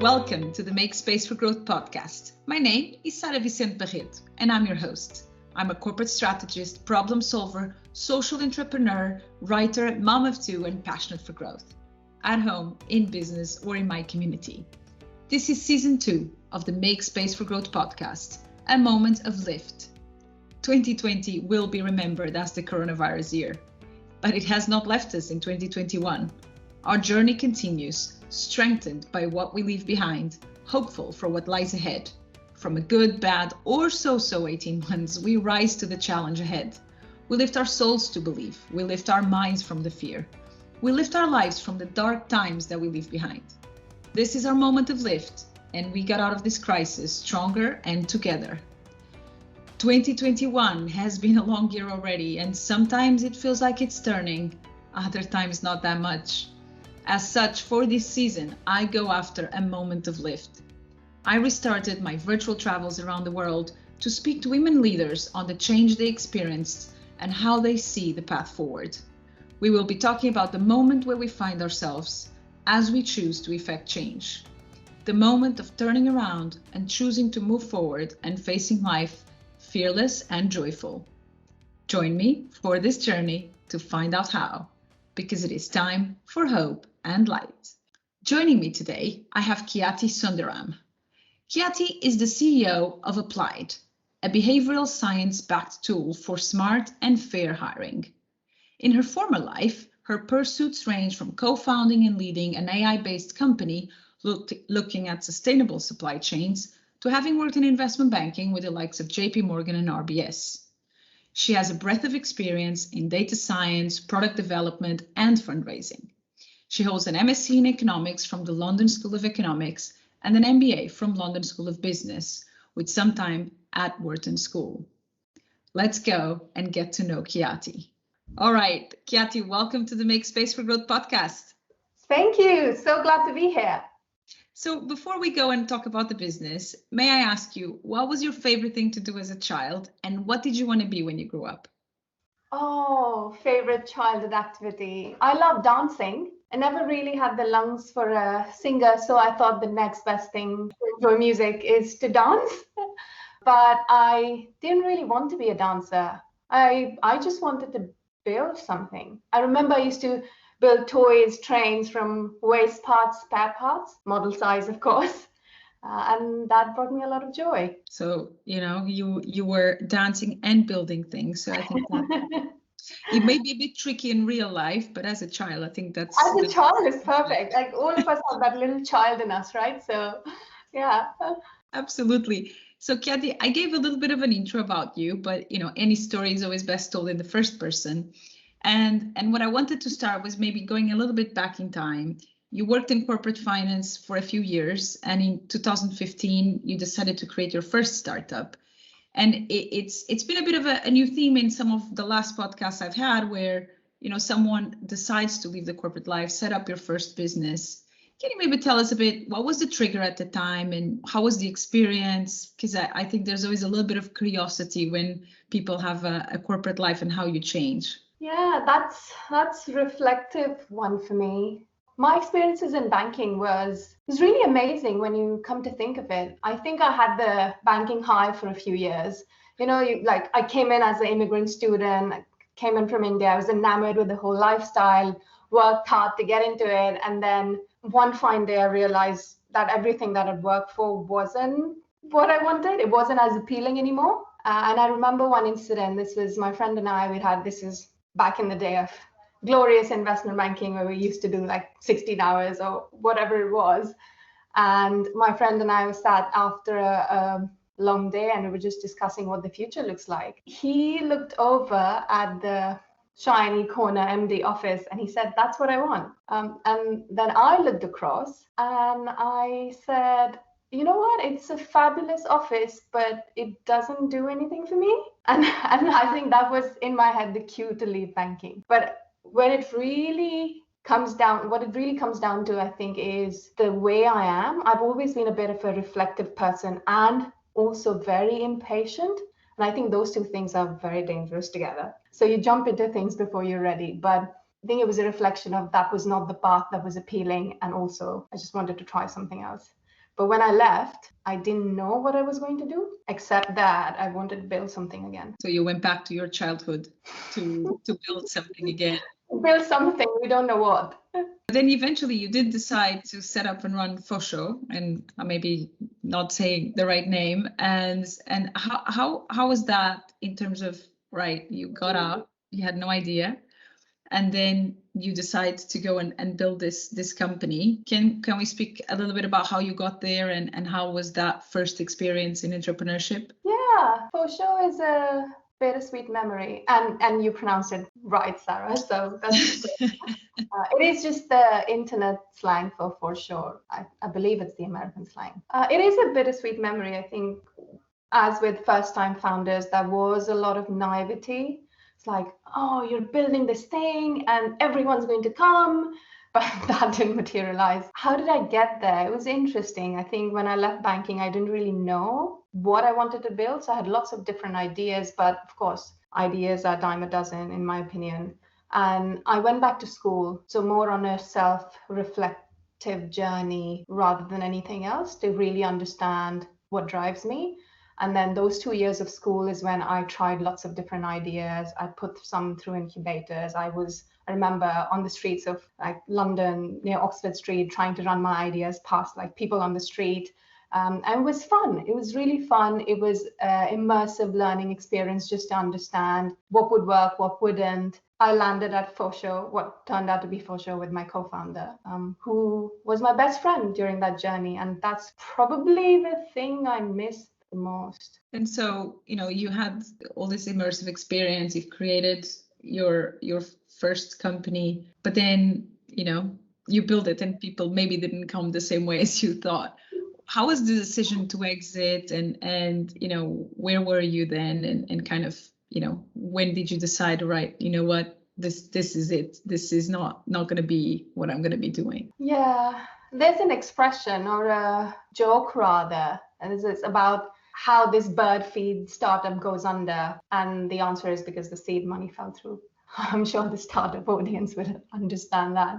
Welcome to the Make Space for Growth podcast. My name is Sara Vicente Barreto, and I'm your host. I'm a corporate strategist, problem solver, social entrepreneur, writer, mom of two, and passionate for growth. At home, in business, or in my community. This is season 2 of the Make Space for Growth podcast, a moment of lift. 2020 will be remembered as the coronavirus year, but it has not left us in 2021. Our journey continues, strengthened by what we leave behind, hopeful for what lies ahead. From a good, bad, or so-so 18 months, we rise to the challenge ahead. We lift our souls to believe. We lift our minds from the fear. We lift our lives from the dark times that we leave behind. This is our moment of lift, and we got out of this crisis stronger and together. 2021 has been a long year already, and sometimes it feels like it's turning, other times not that much. As such, for this season, I go after a moment of lift. I restarted my virtual travels around the world to speak to women leaders on the change they experienced and how they see the path forward. We will be talking about the moment where we find ourselves as we choose to effect change. The moment of turning around and choosing to move forward and facing life fearless and joyful. Join me for this journey to find out how, because it is time for hope and light. Joining me today, I have Khyati Sundaram. Khyati is the CEO of plight, a behavioral science-backed tool for smart and fair hiring. In her former life, her pursuits range from co-founding and leading an AI-based company looking at sustainable supply chains to having worked in investment banking with the likes of JP Morgan and RBS. She has a breadth of experience in data science, product development, and fundraising. She holds an MSc in economics from the London School of Economics and an MBA from London School of Business, with some time at Wharton School. Let's go and get to know Khyati. All right, Khyati, welcome to the Make Space for Growth podcast. Thank you. So glad to be here. So before we go and talk about the business, may I ask you, what was your favorite thing to do as a child, and what did you want to be when you grew up? Oh, favorite childhood activity. I love dancing. I never really had the lungs for a singer, so I thought the next best thing to enjoy music is to dance. But I didn't really want to be a dancer. I just wanted to build something. I remember I used to build toys, trains from waste parts, spare parts, model size, of course. And that brought me a lot of joy. So, you were dancing and building things. So I think that it may be a bit tricky in real life, but as a child, I think that's... As a child is perfect. Like all of us have that little child in us, right? So, yeah. Absolutely. So, Khyati, I gave a little bit of an intro about you, but, any story is always best told in the first person. And what I wanted to start was maybe going a little bit back in time. You worked in corporate finance for a few years, and in 2015, you decided to create your first startup. And it's been a bit of a new theme in some of the last podcasts I've had where, someone decides to leave the corporate life, set up your first business. Can you maybe tell us a bit, what was the trigger at the time and how was the experience? Because I think there's always a little bit of curiosity when people have a corporate life and how you change. Yeah, that's a reflective one for me. My experiences in banking was really amazing when you come to think of it. I think I had the banking high for a few years. I came in as an immigrant student, came in from India. I was enamored with the whole lifestyle, worked hard to get into it. And then one fine day, I realized that everything that I'd worked for wasn't what I wanted. It wasn't as appealing anymore. And I remember one incident. This was my friend and I, this is back in the day of glorious investment banking where we used to do like 16 hours or whatever it was. And my friend and I were sat after a long day and we were just discussing what the future looks like. He looked over at the shiny corner MD office and he said, "That's what I want." And then I looked across and I said, "You know what? It's a fabulous office, but it doesn't do anything for me." And I think that was in my head the cue to leave banking. But when it really comes down, what it really comes down to, I think, is the way I am. I've always been a bit of a reflective person and also very impatient. And I think those two things are very dangerous together. So you jump into things before you're ready. But I think it was a reflection of that was not the path that was appealing. And also, I just wanted to try something else. But when I left, I didn't know what I was going to do, except that I wanted to build something again. So you went back to your childhood to build something again. Build something, we don't know what. But then eventually you did decide to set up and run Fosho, and maybe not saying the right name. And how was that in terms of, right, you got up, you had no idea, and then you decide to go and build this company. Can we speak a little bit about how you got there and how was that first experience in entrepreneurship? Yeah, Fosho is a bittersweet memory, and you pronounced it right, Sarah. So that's it is just the internet slang for sure. I believe it's the American slang. It is a bittersweet memory. I think, as with first-time founders, there was a lot of naivety. It's like, oh, you're building this thing and everyone's going to come, but that didn't materialize. How did I get there? It was interesting. I think when I left banking, I didn't really know what I wanted to build. So I had lots of different ideas, but of course, ideas are a dime a dozen, in my opinion. And I went back to school, so more on a self-reflective journey rather than anything else, to really understand what drives me. And then those 2 years of school is when I tried lots of different ideas. I put some through incubators. I remember on the streets of like London, near Oxford Street, trying to run my ideas past like people on the street. And it was fun. It was really fun. It was an immersive learning experience just to understand what would work, what wouldn't. I landed at Fosho, what turned out to be Fosho, with my co-founder, who was my best friend during that journey. And that's probably the thing I missed the most. And so, you had all this immersive experience. You've created your first company, but then, you build it and people maybe didn't come the same way as you thought. How was the decision to exit and where were you then and kind of, when did you decide, right, you know what, this is it. This is not going to be what I'm going to be doing. Yeah, there's an expression or a joke rather, and it's about how this bird feed startup goes under. And the answer is because the seed money fell through. I'm sure the startup audience would understand that.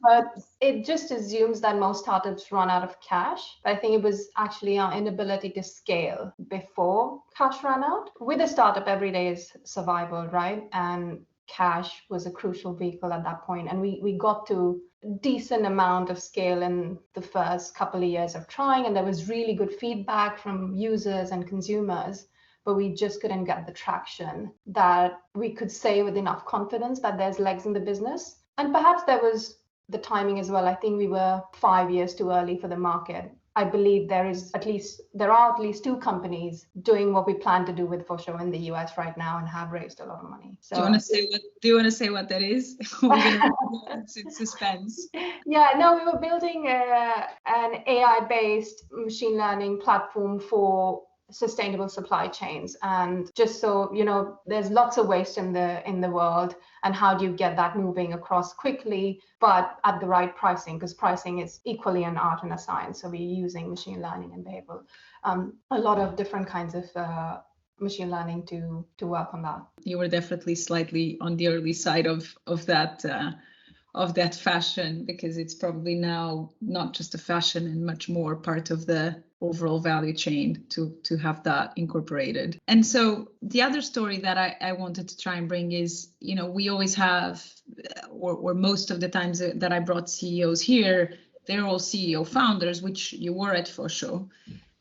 But it just assumes that most startups run out of cash. But I think it was actually our inability to scale before cash ran out. With a startup, every day is survival, right? And cash was a crucial vehicle at that point. And we got to a decent amount of scale in the first couple of years of trying. And there was really good feedback from users and consumers. But we just couldn't get the traction that we could say with enough confidence that there's legs in the business. And perhaps there was the timing as well. I think we were 5 years too early for the market. I believe there are at least 2 companies doing what we plan to do with Fosho in the US right now and have raised a lot of money. So do you want to say what that is? We're gonna it's suspense. Yeah, no, we were building an AI-based machine learning platform for sustainable supply chains. And just so there's lots of waste in the world, and how do you get that moving across quickly but at the right pricing, because pricing is equally an art and a science. So we're using machine learning and behavioral, a lot of different kinds of machine learning to work on that. You were definitely slightly on the early side of that fashion, because it's probably now not just a fashion and much more part of the overall value chain to have that incorporated. And so the other story that I wanted to try and bring is, we always have, or most of the times that I brought CEOs here, they're all CEO founders, which you were at Fosho,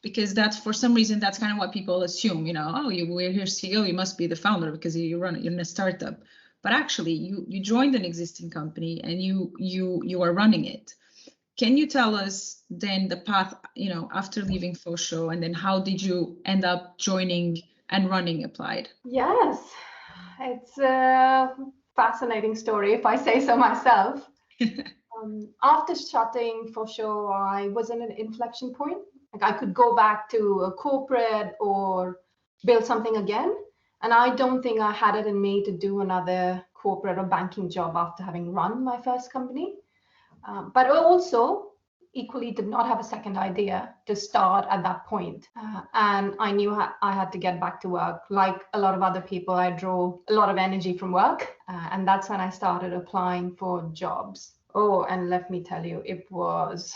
because that's, for some reason, that's kind of what people assume, we're here CEO, you must be the founder because you're in a startup. But actually, you joined an existing company and you are running it. Can you tell us then the path, after leaving Fosho, and then how did you end up joining and running Applied? Yes, it's a fascinating story, if I say so myself. After shutting Fosho, I was in an inflection point. Like, I could go back to a corporate or build something again. And I don't think I had it in me to do another corporate or banking job after having run my first company. But I also equally did not have a second idea to start at that point. And I knew I had to get back to work. Like a lot of other people, I draw a lot of energy from work. And that's when I started applying for jobs. Oh, and let me tell you, it was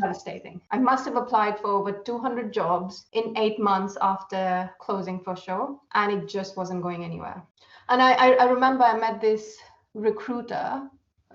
devastating. I must have applied for over 200 jobs in 8 months after closing Fosho, and it just wasn't going anywhere. And I remember I met this recruiter,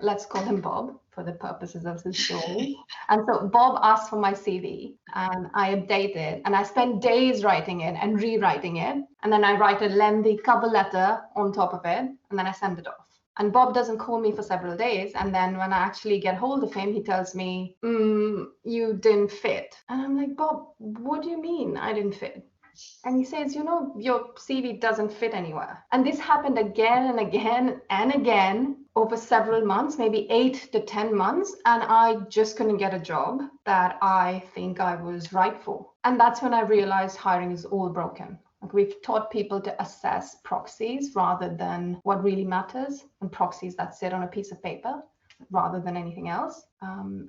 let's call him Bob for the purposes of this story. And so Bob asked for my CV and I updated, and I spent days writing it and rewriting it. And then I write a lengthy cover letter on top of it, and then I send it off. And Bob doesn't call me for several days. And then when I actually get hold of him, he tells me, you didn't fit. And I'm like, Bob, what do you mean I didn't fit? And he says, your CV doesn't fit anywhere. And this happened again and again and again over several months, maybe 8 to 10 months. And I just couldn't get a job that I think I was right for. And that's when I realized hiring is all broken. Like, we've taught people to assess proxies rather than what really matters, and proxies that sit on a piece of paper rather than anything else.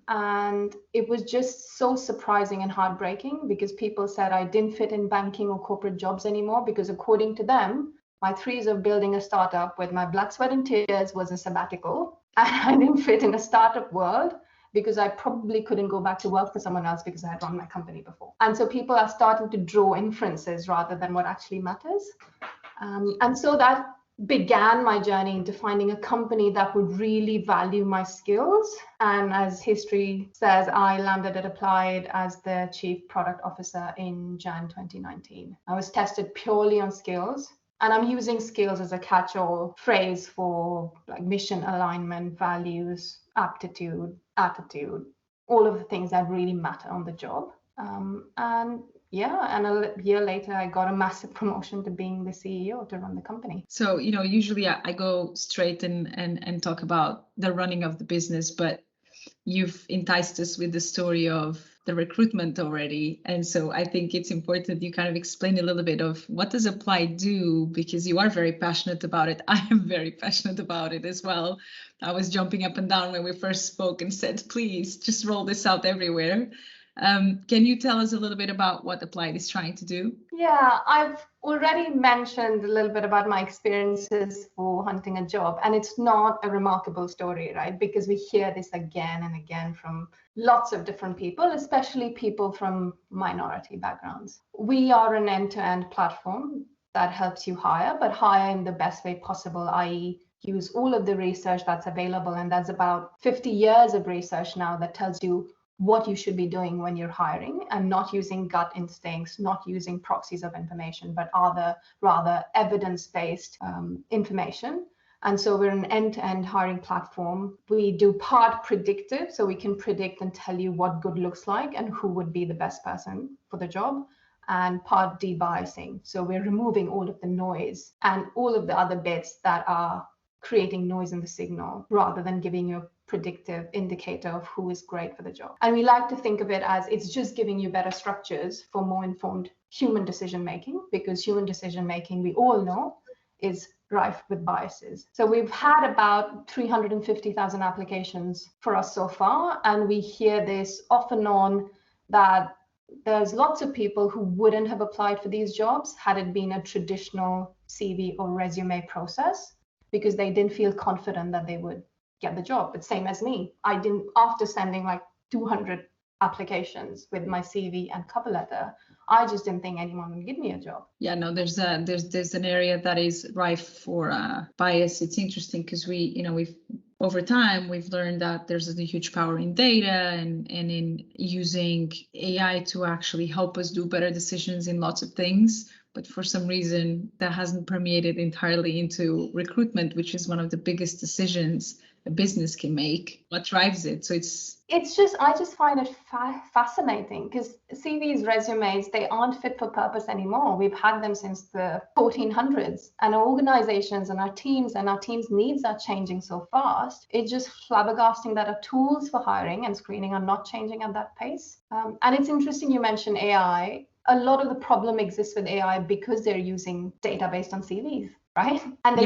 And it was just so surprising and heartbreaking because people said I didn't fit in banking or corporate jobs anymore because, according to them, my 3 years of building a startup with my blood, sweat, and tears was a sabbatical. And I didn't fit in a startup world because I probably couldn't go back to work for someone else because I had run my company before. And so people are starting to draw inferences rather than what actually matters. And so that began my journey into finding a company that would really value my skills. And as history says, I landed at Applied as the Chief Product Officer in Jan 2019. I was tested purely on skills. And I'm using skills as a catch-all phrase for like mission alignment, values, aptitude, attitude, all of the things that really matter on the job. And a year later, I got a massive promotion to being the CEO to run the company. So, usually I go straight and talk about the running of the business, but you've enticed us with the story of the recruitment already. And so I think it's important you kind of explain a little bit of what does Plight do, because you are very passionate about it. I am very passionate about it as well. I was jumping up and down when we first spoke and said, please just roll this out everywhere. Can you tell us a little bit about what Plight is trying to do? Yeah, I've already mentioned a little bit about my experiences for hunting a job, and it's not a remarkable story, right? Because we hear this again and again from lots of different people, especially people from minority backgrounds. We are an end-to-end platform that helps you hire, but hire in the best way possible, i.e., use all of the research that's available. And there's about 50 years of research now that tells you what you should be doing when you're hiring, and not using gut instincts, not using proxies of information, but rather evidence-based information. And so we're an end-to-end hiring platform. We do part predictive, so we can predict and tell you what good looks like and who would be the best person for the job, and part debiasing. So we're removing all of the noise and all of the other bits that are creating noise in the signal, rather than giving you a predictive indicator of who is great for the job. And we like to think of it as it's just giving you better structures for more informed human decision making, because human decision making, we all know, is rife with biases. So we've had about 350,000 applications for us so far, and we hear this off and on that there's lots of people who wouldn't have applied for these jobs had it been a traditional CV or resume process, because they didn't feel confident that they would get the job. But same as me, I didn't, after sending like 200 applications with my CV and cover letter, I just didn't think anyone would give me a job. Yeah, no, there's an area that is rife for bias. It's interesting because we've over time we've learned that there's a huge power in data and in using AI to actually help us do better decisions in lots of things. But for some reason that hasn't permeated entirely into recruitment, which is one of the biggest decisions a business can make. What drives it? So I just find it fascinating, because CVs, resumes, they aren't fit for purpose anymore. We've had them since the 1400s, and our organizations and our teams needs are changing so fast. It's just flabbergasting that our tools for hiring and screening are not changing at that pace. And it's interesting you mentioned AI. A lot of the problem exists with AI because they're using data based on CVs, right? And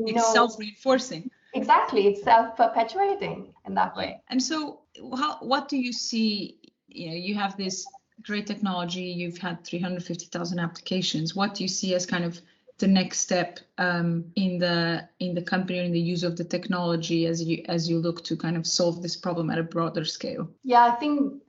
it's self-reinforcing. Exactly, it's self-perpetuating in that way. And so what do you see? You have this great technology, you've had 350,000 applications. What do you see as kind of the next step in the company or in the use of the technology as you look to kind of solve this problem at a broader scale? Yeah, I think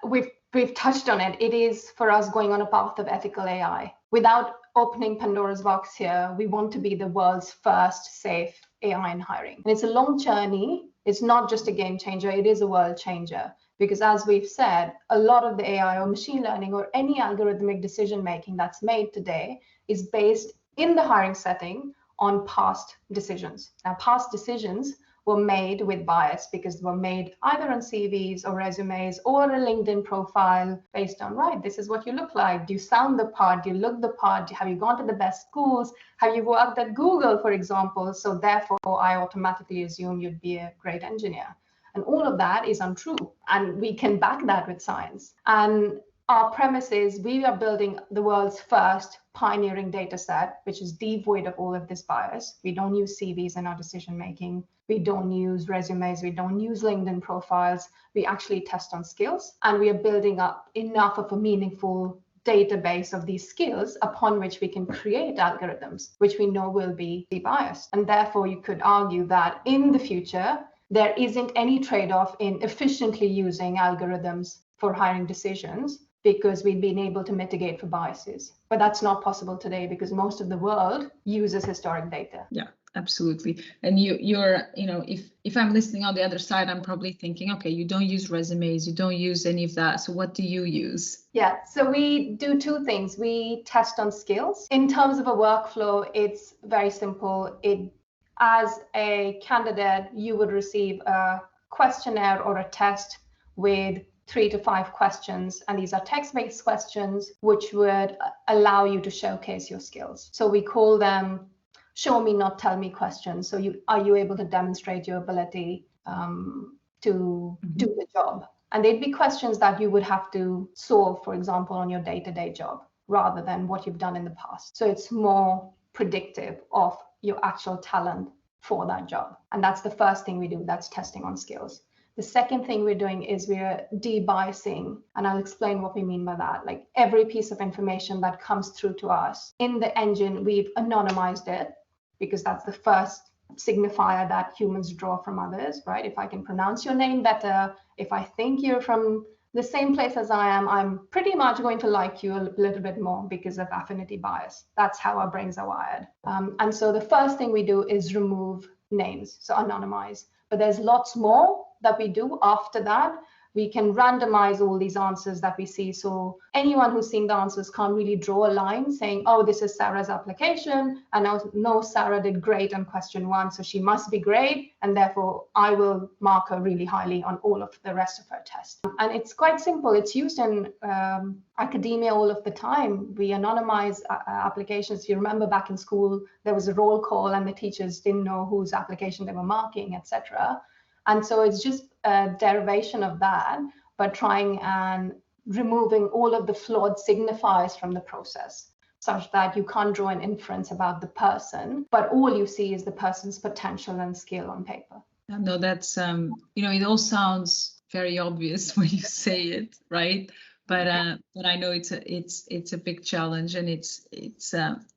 we've touched on it. It is for us going on a path of ethical AI. Without opening Pandora's box here, we want to be the world's first safe AI in hiring. And it's a long journey. It's not just a game changer, it is a world changer. Because as we've said, a lot of the AI or machine learning or any algorithmic decision making that's made today is based in the hiring setting on past decisions. Now, past decisions were made with bias because they were made either on CVs or resumes or a LinkedIn profile based on, right, this is what you look like. Do you sound the part? Do you look the part? Have you gone to the best schools? Have you worked at Google, for example? So therefore, I automatically assume you'd be a great engineer. And all of that is untrue. And we can back that with science. And our premise is we are building the world's first pioneering data set, which is devoid of all of this bias. We don't use CVs in our decision making. We don't use resumes. We don't use LinkedIn profiles. We actually test on skills. And we are building up enough of a meaningful database of these skills upon which we can create algorithms, which we know will be biased. And therefore, you could argue that in the future, there isn't any trade-off in efficiently using algorithms for hiring decisions because we've been able to mitigate for biases. But that's not possible today because most of the world uses historic data. Yeah, absolutely. And you're, if I'm listening on the other side, I'm probably thinking, okay, you don't use resumes, you don't use any of that. So what do you use? Yeah, so we do two things. We test on skills. In terms of a workflow, it's very simple. As a candidate, you would receive a questionnaire or a test with 3 to 5 questions. And these are text-based questions, which would allow you to showcase your skills. So we call them show me, not tell me questions. So are you able to demonstrate your ability to do the job? And they'd be questions that you would have to solve, for example, on your day-to-day job, rather than what you've done in the past. So it's more predictive of your actual talent for that job. And that's the first thing we do. That's testing on skills. The second thing we're doing is we're debiasing, and I'll explain what we mean by that. Like every piece of information that comes through to us in the engine, we've anonymized it because that's the first signifier that humans draw from others, right? If I can pronounce your name better, if I think you're from the same place as I am, I'm pretty much going to like you a little bit more because of affinity bias. That's how our brains are wired. And so the first thing we do is remove names, so anonymize. But there's lots more that we do after that. We can randomize all these answers that we see. So anyone who's seen the answers can't really draw a line saying, oh, this is Sarah's application. And I know Sarah did great on question 1, so she must be great. And therefore, I will mark her really highly on all of the rest of her tests. And it's quite simple. It's used in academia all of the time. We anonymize applications. If you remember back in school, there was a roll call and the teachers didn't know whose application they were marking, etc. And so it's just a derivation of that, but trying and removing all of the flawed signifiers from the process, such that you can't draw an inference about the person, but all you see is the person's potential and skill on paper. No, that's, it all sounds very obvious when you say it, right? But I know it's a big challenge, and it's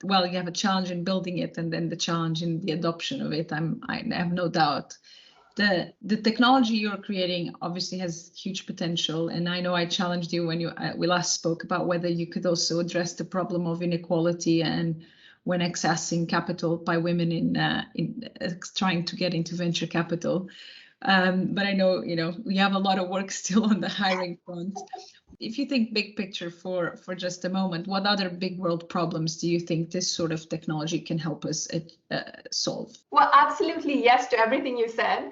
well, you have a challenge in building it, and then the challenge in the adoption of it. I have no doubt. The technology you're creating obviously has huge potential, and I know I challenged you when we last spoke about whether you could also address the problem of inequality and when accessing capital by women in trying to get into venture capital. But I know we have a lot of work still on the hiring front. If you think big picture for just a moment, what other big world problems do you think this sort of technology can help us solve? Well, absolutely yes to everything you said.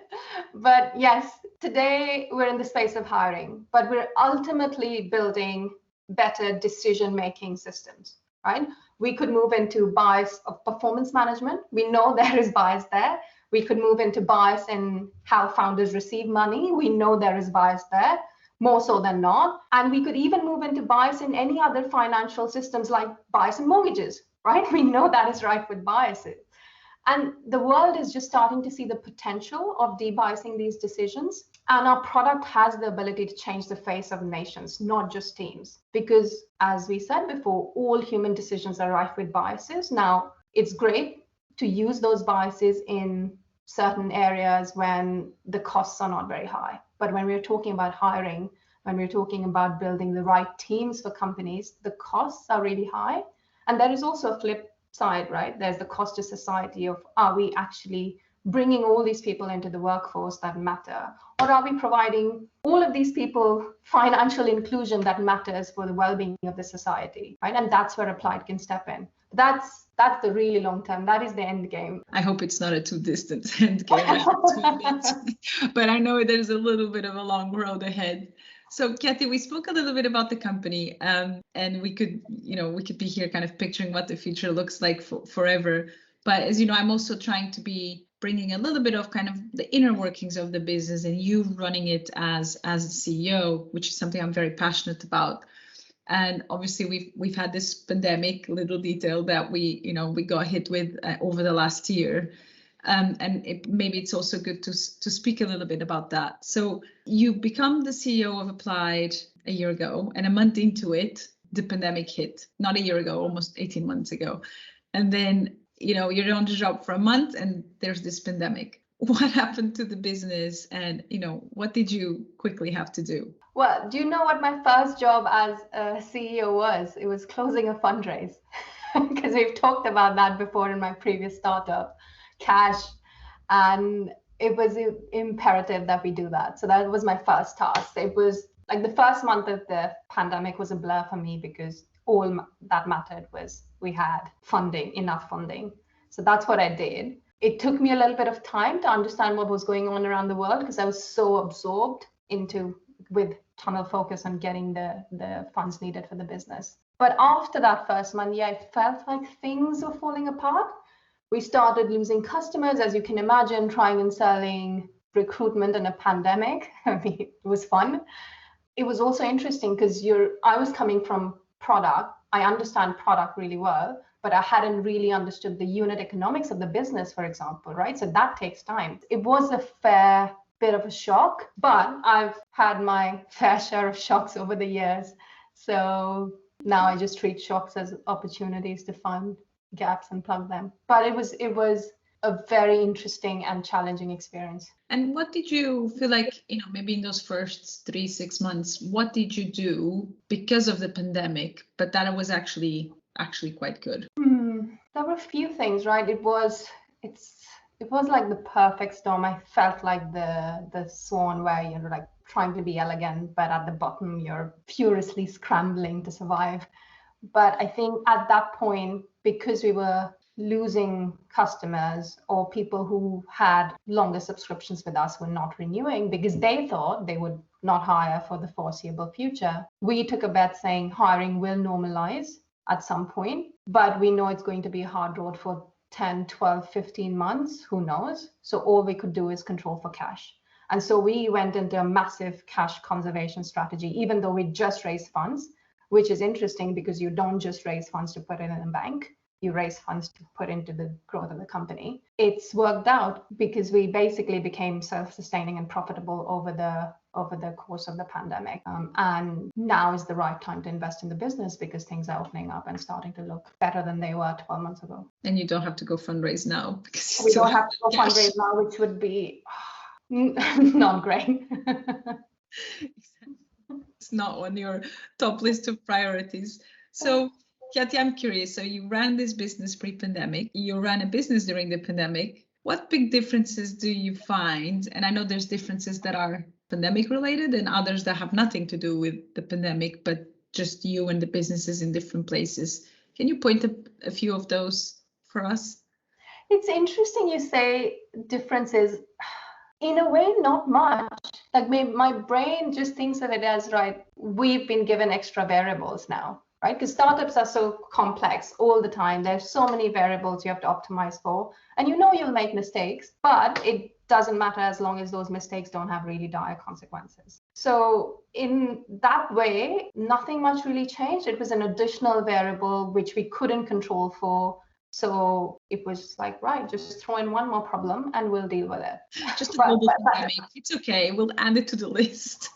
But yes, today we're in the space of hiring, but we're ultimately building better decision-making systems, right? We could move into bias of performance management. We know there is bias there. We could move into bias in how founders receive money. We know there is bias there, more so than not. And we could even move into bias in any other financial systems like bias in mortgages, right? We know that is rife with biases. And the world is just starting to see the potential of debiasing these decisions. And our product has the ability to change the face of nations, not just teams. Because as we said before, all human decisions are rife with biases. Now, it's great to use those biases in certain areas when the costs are not very high. But when we're talking about hiring, when we're talking about building the right teams for companies, the costs are really high. And there is also a flip side, right? There's the cost to society of, are we actually bringing all these people into the workforce that matter? Or are we providing all of these people financial inclusion that matters for the well-being of the society, right? And that's where Applied can step in. That's the really long term. That is the end game. I hope it's not a too distant end game, but I know there's a little bit of a long road ahead. So, Khyati, we spoke a little bit about the company, and we could be here kind of picturing what the future looks like forever. But as you know, I'm also trying to be bringing a little bit of kind of the inner workings of the business and you running it as a CEO, which is something I'm very passionate about. And obviously, we've had this pandemic, little detail that we got hit with over the last year. And maybe it's also good to speak a little bit about that. So you become the CEO of Applied a year ago, and a month into it, the pandemic hit. Not a year ago, almost 18 months ago. And then, you're on the job for a month and there's this pandemic. What happened to the business, and what did you quickly have to do? Well, do you know what my first job as a CEO was? It was closing a fundraise, because we've talked about that before in my previous startup, Cash, and it was imperative that we do that. So that was my first task. It was like the first month of the pandemic was a blur for me, because all that mattered was we had enough funding. So that's what I did. It took me a little bit of time to understand what was going on around the world, because I was so absorbed with tunnel focus on getting the funds needed for the business. But after that first month, I felt like things were falling apart. We started losing customers, as you can imagine, trying and selling recruitment in a pandemic. I mean, it was fun. It was also interesting because I was coming from product. I understand product really well, but I hadn't really understood the unit economics of the business, for example, right? So that takes time. It was a fair bit of a shock, but I've had my fair share of shocks over the years. So now I just treat shocks as opportunities to find gaps and plug them. But it was a very interesting and challenging experience. And what did you feel like, maybe in those first 3-6 months, what did you do because of the pandemic, but that it was actually quite good? There were a few things, right? It was like the perfect storm. I felt like the swan where you're like trying to be elegant, but at the bottom you're furiously scrambling to survive. But I think at that point, because we were losing customers, or people who had longer subscriptions with us were not renewing because they thought they would not hire for the foreseeable future, we took a bet saying hiring will normalize at some point, but we know it's going to be a hard road for 10, 12, 15 months, who knows? So all we could do is control for cash. And so we went into a massive cash conservation strategy, even though we just raised funds, which is interesting because you don't just raise funds to put it in a bank. You raise funds to put into the growth of the company. It's worked out because we basically became self-sustaining and profitable over the course of the pandemic. And now is the right time to invest in the business because things are opening up and starting to look better than they were 12 months ago. And you don't have to go fundraise now. Because we don't have to go fundraise now, which would be not great. It's not on your top list of priorities. So, Khyati, I'm curious. So you ran this business pre-pandemic. You ran a business during the pandemic. What big differences do you find? And I know there's differences that are pandemic related and others that have nothing to do with the pandemic, but just you and the businesses in different places. Can you point a few of those for us? It's interesting you say differences. In a way, not much. Like my brain just thinks of it as, right, we've been given extra variables now. Right? Because startups are so complex all the time. There's so many variables you have to optimize for. And you'll make mistakes, but it doesn't matter as long as those mistakes don't have really dire consequences. So in that way, nothing much really changed. It was an additional variable which we couldn't control for. So it was like, right, just throw in one more problem and we'll deal with it. Just a global pandemic. It's okay. We'll add it to the list.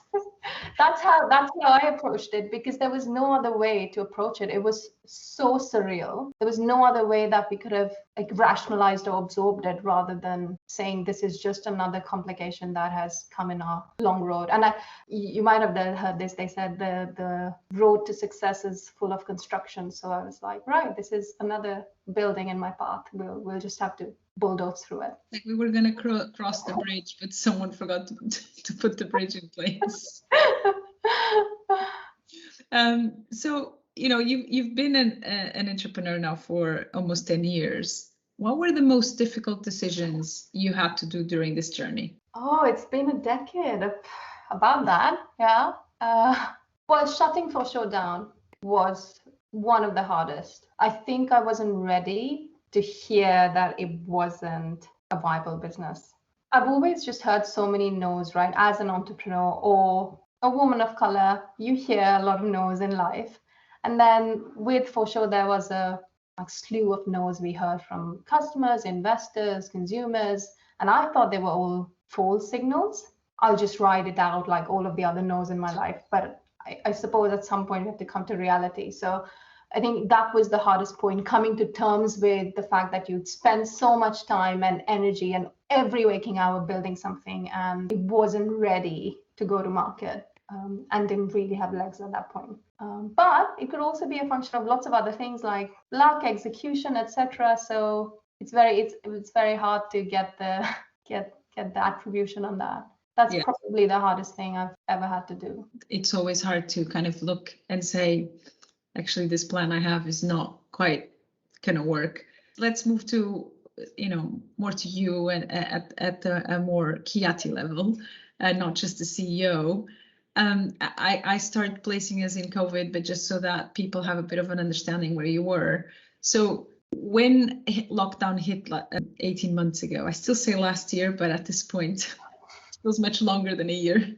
That's how I approached it, because there was no other way to approach it. It was so surreal. There was no other way that we could have rationalized or absorbed it rather than saying this is just another complication that has come in our long road. And you might have heard this. They said the road to success is full of construction. So I was like, right, this is another building in my path. We'll just have to bulldoze through it. Like we were going to cross the bridge, but someone forgot to put the bridge in place. So, you've been an entrepreneur now for almost 10 years. What were the most difficult decisions you had to do during this journey? Oh, it's been a decade about that. Yeah. Well, shutting Fosho down was one of the hardest. I think I wasn't ready to hear that it wasn't a viable business. I've always just heard so many no's, right? As an entrepreneur or a woman of color, you hear a lot of no's in life. And then with Fosho, there was a slew of no's we heard from customers, investors, consumers. And I thought they were all false signals. I'll just ride it out like all of the other no's in my life. But I suppose at some point we have to come to reality. So I think that was the hardest point, coming to terms with the fact that you'd spend so much time and energy and every waking hour building something, and it wasn't ready to go to market. And didn't really have legs at that point. But it could also be a function of lots of other things like luck, execution, etc. So it's very hard to get the attribution on that. That's probably the hardest thing I've ever had to do. It's always hard to kind of look and say, actually, this plan I have is not quite going to work. Let's move to, more to you and at a more Khyati level, not just the CEO. I started placing us in COVID, but just so that people have a bit of an understanding where you were. So when lockdown hit 18 months ago, I still say last year, but at this point, it feels much longer than a year.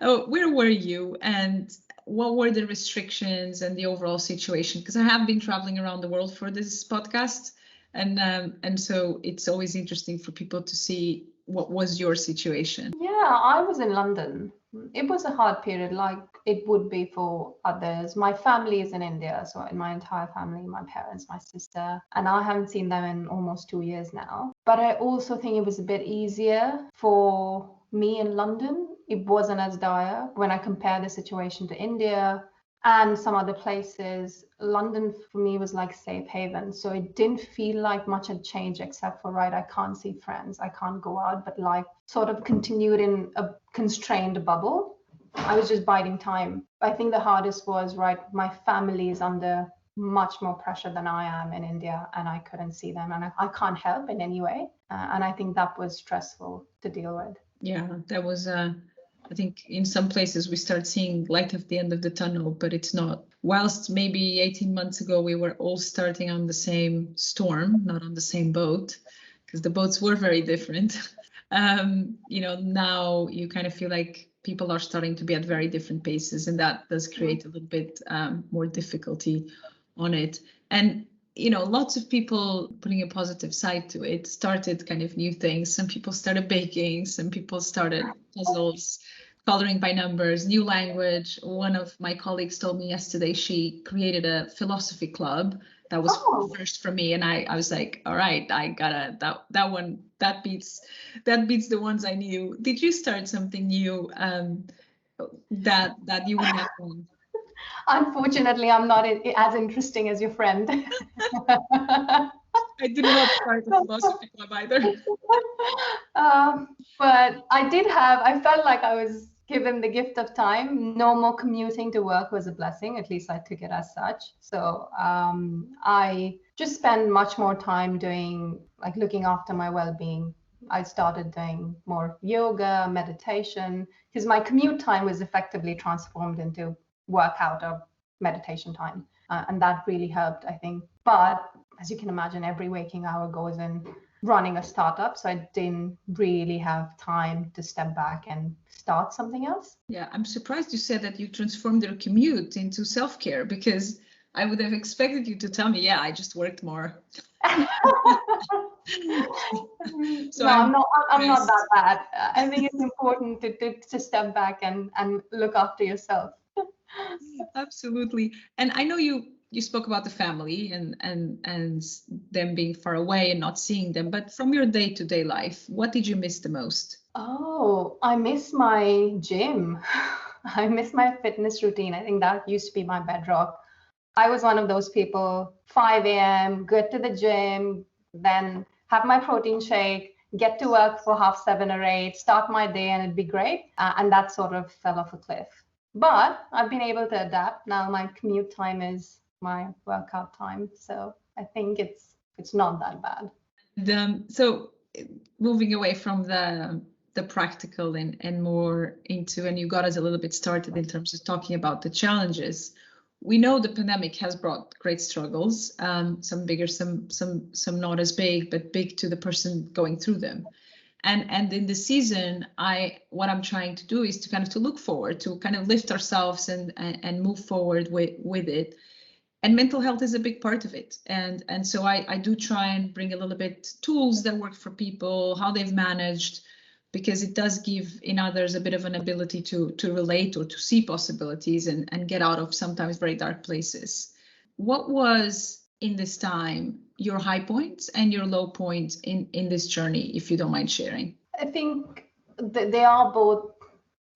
Where were you and what were the restrictions and the overall situation? Because I have been traveling around the world for this podcast. And so it's always interesting for people to see what was your situation. Yeah, I was in London. It was a hard period, like it would be for others. My family is in India, so in my entire family, my parents, my sister, and I haven't seen them in almost 2 years now. But I also think it was a bit easier for me in London. It wasn't as dire when I compare the situation to India and some other places. London for me was like safe haven. So it didn't feel like much had changed except for, right, I can't see friends, I can't go out, but life sort of continued in a constrained bubble. I was just biding time. I think the hardest was, right, my family is under much more pressure than I am in India, and I couldn't see them, and I can't help in any way. And I think that was stressful to deal with. Yeah, that was I think in some places we start seeing light at the end of the tunnel, but it's not. Whilst maybe 18 months ago we were all starting on the same storm, not on the same boat, because the boats were very different. Now you kind of feel like people are starting to be at very different paces, and that does create a little bit more difficulty on it. And lots of people, putting a positive side to it, started kind of new things. Some people started baking, some people started puzzles, coloring by numbers, new language. One of my colleagues told me yesterday she created a philosophy club. That was first for me, and I was like, all right, I gotta that one that beats the ones I knew. Did you start something new that you would have done? Unfortunately, I'm not as interesting as your friend. I did not start a philosophy club either. But I felt like I was given the gift of time. No more commuting to work was a blessing. At least I took it as such. So I just spend much more time looking after my well-being. I started doing more yoga, meditation, because my commute time was effectively transformed into workout or meditation time. And that really helped, I think. But as you can imagine, every waking hour goes in running a startup. So I didn't really have time to step back and start something else. Yeah, I'm surprised you said that you transformed your commute into self-care, because I would have expected you to tell me, yeah, I just worked more. So no, I'm not that bad. I think it's important to step back and look after yourself. Absolutely. And I know you you spoke about the family and them being far away and not seeing them, but from your day-to-day life, what did you miss the most? Oh, I miss my gym. I miss my fitness routine. I think that used to be my bedrock. I was one of those people, 5 a.m., go to the gym, then have my protein shake, get to work for 7:30 or 8, start my day, and it'd be great. And that sort of fell off a cliff. But I've been able to adapt. Now my commute time is my workout time. So I think it's not that bad. So moving away from the practical and more into, and you got us a little bit started in terms of talking about the challenges. We know the pandemic has brought great struggles, some bigger, some not as big, but big to the person going through them. And in the season, what I'm trying to do is to kind of to look forward, to kind of lift ourselves and move forward with it. And mental health is a big part of it. And so I do try and bring a little bit tools that work for people, how they've managed, because it does give in others a bit of an ability to relate or to see possibilities and get out of sometimes very dark places. What was in this time your high points and your low points in this journey, if you don't mind sharing? I think they are both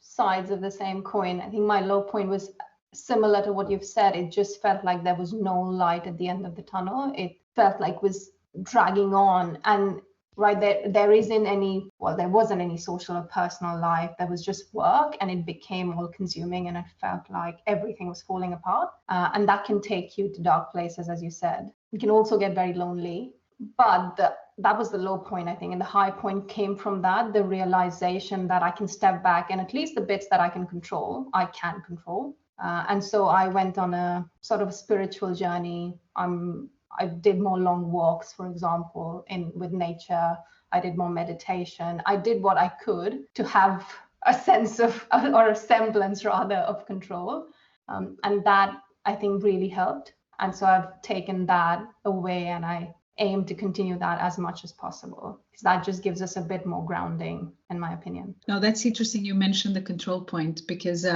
sides of the same coin. I think my low point was similar to what you've said. It just felt like there was no light at the end of the tunnel. It felt like it was dragging on, and right there wasn't any social or personal life. There was just work, and it became all consuming, and it felt like everything was falling apart. And that can take you to dark places, as you said. You can also get very lonely. But that was the low point, I think. And the high point came from that, the realization that I can step back, and at least the bits that I can control, I can control. And so I went on a sort of spiritual journey. I did more long walks, for example, with nature. I did more meditation. I did what I could to have a sense of, or a semblance rather, of control. And that, I think, really helped. And so I've taken that away, and I aim to continue that as much as possible, because that just gives us a bit more grounding, in my opinion. No, that's interesting. You mentioned the control point, because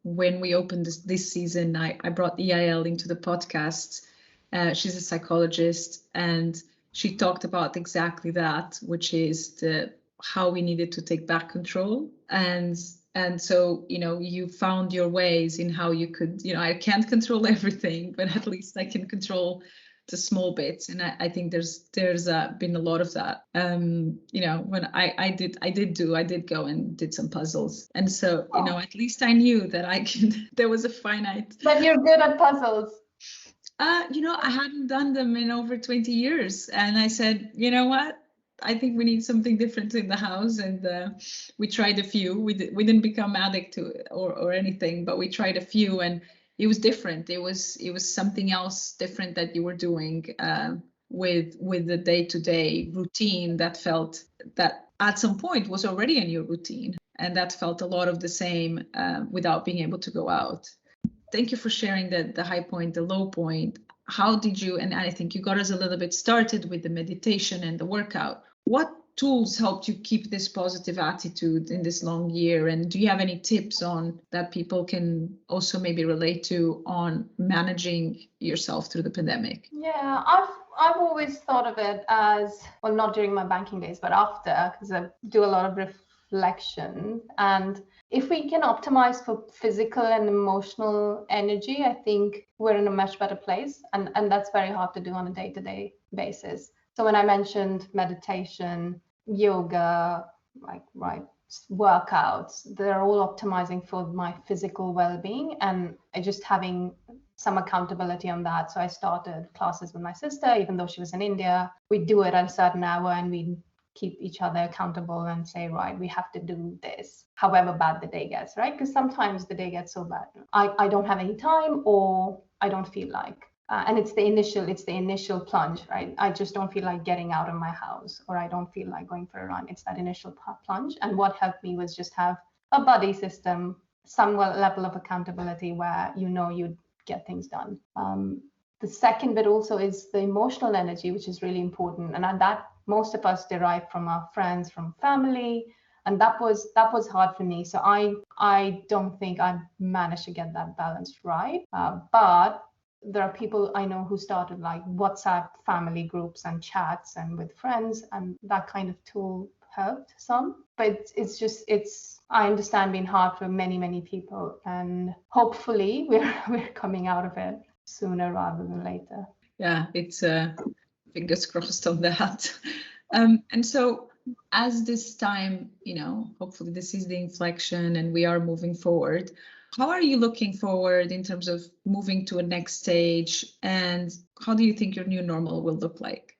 when we opened this season, I brought EIL into the podcast. She's a psychologist, and she talked about exactly that, which is how we needed to take back control. And so, you found your ways in how you could, I can't control everything, but at least I can control the small bits. And I think there's been a lot of that. When I did go and did some puzzles. And so, at least I knew that there was a finite. But you're good at puzzles. I hadn't done them in over 20 years. And I said, you know what? I think we need something different in the house. And we tried a few. We didn't become addict to it or anything, but we tried a few, and it was different. It was something else different that you were doing with the day-to-day routine that felt that at some point was already in your routine. And that felt a lot of the same without being able to go out. Thank you for sharing the high point, the low point. How did you, and I think you got us a little bit started with the meditation and the workout. What tools helped you keep this positive attitude in this long year? And do you have any tips on that people can also maybe relate to on managing yourself through the pandemic? Yeah, I've always thought of it as, well, not during my banking days, but after, because I do a lot of reflection. And if we can optimize for physical and emotional energy, I think we're in a much better place. And that's very hard to do on a day-to-day basis. So when I mentioned meditation, yoga, workouts, they're all optimizing for my physical well-being, and I just having some accountability on that. So I started classes with my sister, even though she was in India. We do it at a certain hour, and we keep each other accountable and say, right, we have to do this, however bad the day gets, right? Because sometimes the day gets so bad, I don't have any time, or I don't feel like. And it's the initial plunge, right? I just don't feel like getting out of my house, or I don't feel like going for a run. It's that initial plunge. And what helped me was just have a buddy system, some level of accountability where you'd get things done. The second bit also is the emotional energy, which is really important. And that most of us derive from our friends, from family. And that was hard for me. So I don't think I managed to get that balance right. But There are people I know who started like WhatsApp family groups and chats and with friends, and that kind of tool helped some. But I understand being hard for many people, and hopefully we're coming out of it sooner rather than later. Yeah, it's fingers crossed on that. And so as this time, hopefully this is the inflection and we are moving forward. How are you looking forward in terms of moving to a next stage, and how do you think your new normal will look like?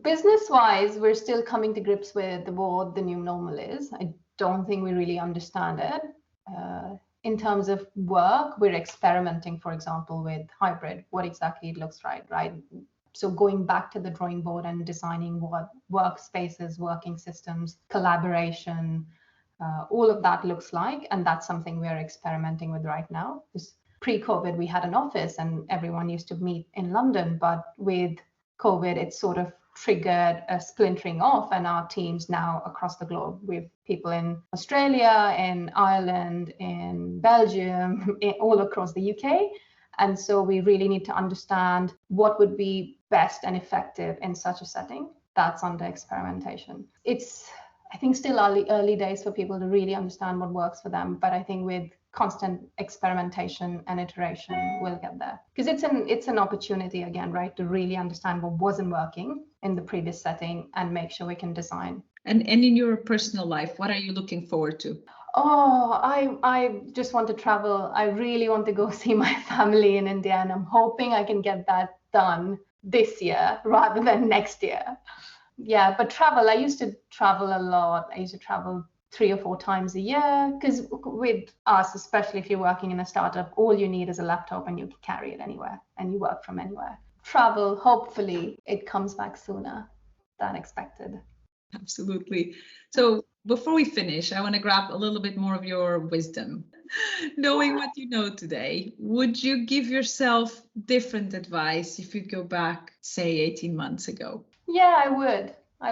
Business-wise, we're still coming to grips with what the new normal is. I don't think we really understand it. In terms of work, we're experimenting, for example, with hybrid, what exactly it looks like, right? So going back to the drawing board and designing what workspaces, working systems, collaboration, all of that looks like. And that's something we're experimenting with right now. Because pre-COVID, we had an office and everyone used to meet in London. But with COVID, it sort of triggered a splintering off, and our teams now across the globe. We have people in Australia, in Ireland, in Belgium, all across the UK. And so we really need to understand what would be best and effective in such a setting. That's under experimentation. It's, I think, still early days for people to really understand what works for them. But I think with constant experimentation and iteration, we'll get there. Because it's an opportunity again, right, to really understand what wasn't working in the previous setting and make sure we can design. And in your personal life, what are you looking forward to? Oh, I just want to travel. I really want to go see my family in India, and I'm hoping I can get that done this year rather than next year. Yeah, but travel, I used to travel a lot. I used to travel 3 or 4 times a year, because with us, especially if you're working in a startup, all you need is a laptop and you can carry it anywhere and you work from anywhere. Travel, hopefully it comes back sooner than expected. Absolutely. So before we finish, I want to grab a little bit more of your wisdom. Knowing what you know today, would you give yourself different advice if you go back, say, 18 months ago? Yeah, I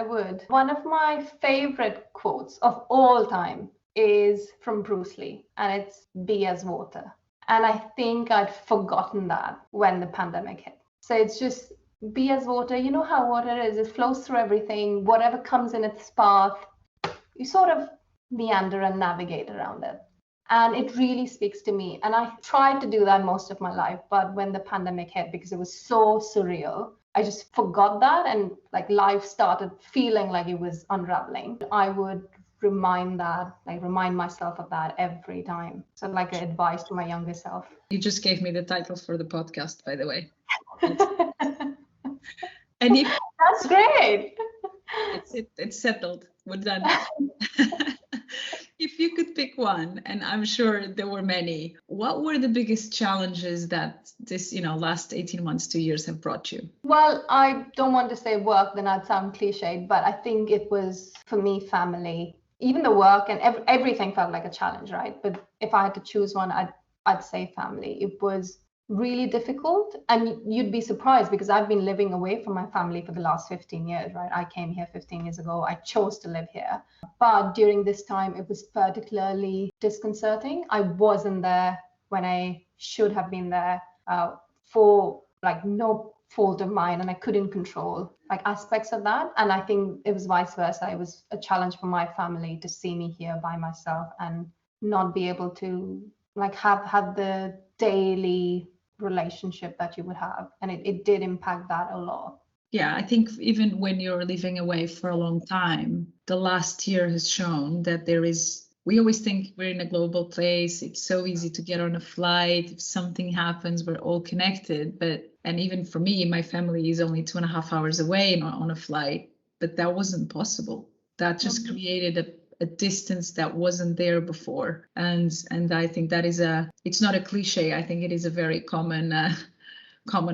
would. One of my favorite quotes of all time is from Bruce Lee, and it's "Be as water." And I think I'd forgotten that when the pandemic hit. So it's just be as water. You know how water is, it flows through everything. Whatever comes in its path, you sort of meander and navigate around it. And it really speaks to me. And I tried to do that most of my life. But when the pandemic hit, because it was so surreal, I just forgot that, and like life started feeling like it was unraveling. I would remind myself of that every time. So like advice to my younger self. You just gave me the title for the podcast, by the way. And if that's great. It's settled. We're done. If you could pick one, and I'm sure there were many, what were the biggest challenges that this, last 18 months, 2 years have brought you? Well, I don't want to say work, then I'd sound cliched, but I think it was, for me, family. Even the work and everything felt like a challenge, right? But if I had to choose one, I'd say family. It was really difficult, and you'd be surprised because I've been living away from my family for the last 15 years, right? I came here 15 years ago. I chose to live here. But during this time, it was particularly disconcerting. I wasn't there when I should have been there for like no fault of mine, and I couldn't control like aspects of that. And I think it was vice versa. It was a challenge for my family to see me here by myself and not be able to like have the daily relationship that you would have, and it did impact that a lot. Yeah, I think even when you're living away for a long time, the last year has shown that we always think we're in a global place. It's so easy to get on a flight. If something happens, we're all connected. And even for me, my family is only 2.5 hours away on a flight, but that wasn't possible. That just created a distance that wasn't there before. And I think that it's not a cliche. I think it is a very common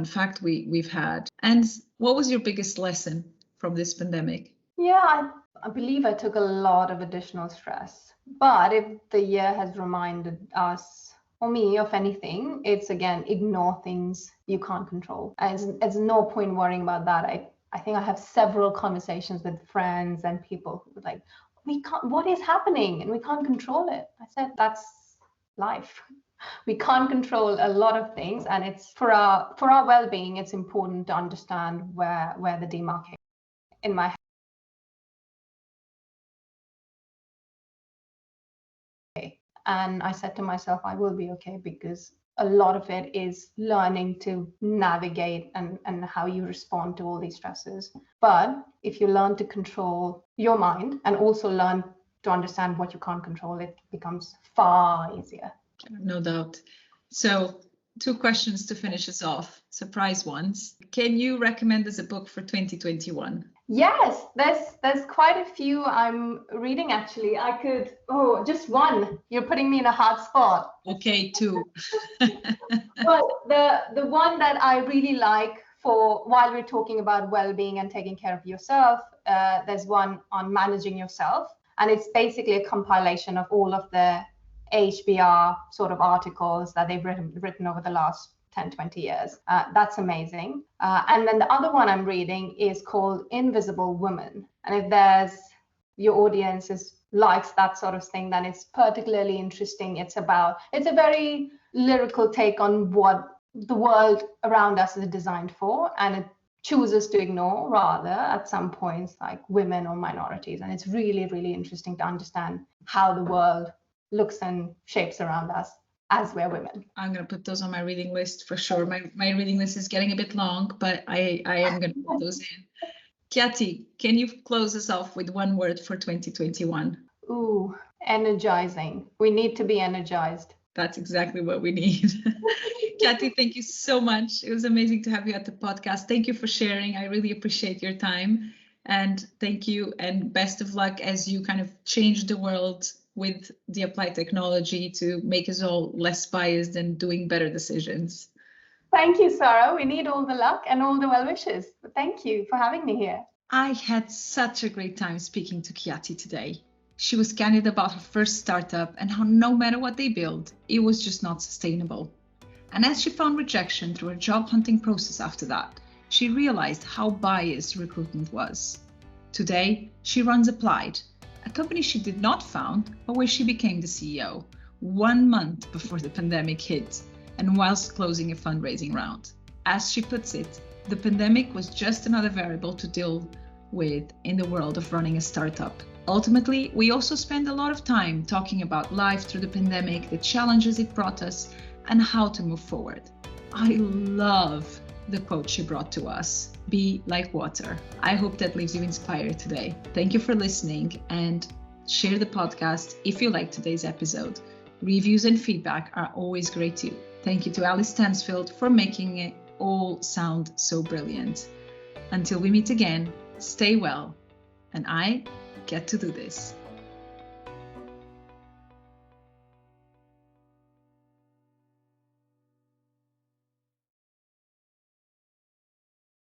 fact we've had. And what was your biggest lesson from this pandemic? Yeah, I believe I took a lot of additional stress. But if the year has reminded us, or me, of anything, it's again, ignore things you can't control. There's no point worrying about that. I think I have several conversations with friends and people who are like, what is happening? And we can't control it. I said, that's life. We can't control a lot of things, and it's for our well-being, it's important to understand where the demarcation in my head. And I said to myself, I will be okay, because a lot of it is learning to navigate and how you respond to all these stresses. But if you learn to control your mind and also learn to understand what you can't control, it becomes far easier. No doubt. So 2 questions to finish us off, surprise ones. Can you recommend us a book for 2021? Yes, there's quite a few I'm reading actually. I could, just one. You're putting me in a hard spot. Okay, 2. Well, the one that I really like, for while we're talking about well-being and taking care of yourself, there's one on managing yourself, and it's basically a compilation of all of the HBR sort of articles that they've written over the last 10, 20 years. That's amazing. And then the other one I'm reading is called Invisible Woman. And if your audience likes that sort of thing, then it's particularly interesting. It's a very lyrical take on what the world around us is designed for, and it chooses to ignore rather at some points, like women or minorities. And it's really, really interesting to understand how the world looks and shapes around us as we're women. I'm going to put those on my reading list for sure. My reading list is getting a bit long, but I am going to put those in. Khyati, can you close us off with one word for 2021? Ooh, energizing. We need to be energized. That's exactly what we need. Khyati, thank you so much. It was amazing to have you at the podcast. Thank you for sharing. I really appreciate your time. And thank you, and best of luck as you kind of change the world with the applied technology to make us all less biased and doing better decisions. Thank you, Sarah. We need all the luck and all the well wishes. But thank you for having me here. I had such a great time speaking to Khyati today. She was candid about her first startup and how no matter what they build, it was just not sustainable. And as she found rejection through her job hunting process after that, she realized how biased recruitment was. Today, she runs Applied, a company she did not found, but where she became the CEO 1 month before the pandemic hit, and whilst closing a fundraising round. As she puts it, the pandemic was just another variable to deal with in the world of running a startup. Ultimately, we also spend a lot of time talking about life through the pandemic, the challenges it brought us, and how to move forward. I love the quote she brought to us, "Be like water." I hope that leaves you inspired today. Thank you for listening, and share the podcast if you liked today's episode. Reviews and feedback are always great too. Thank you to Alice Stansfield for making it all sound so brilliant. Until we meet again, stay well, and I get to do this.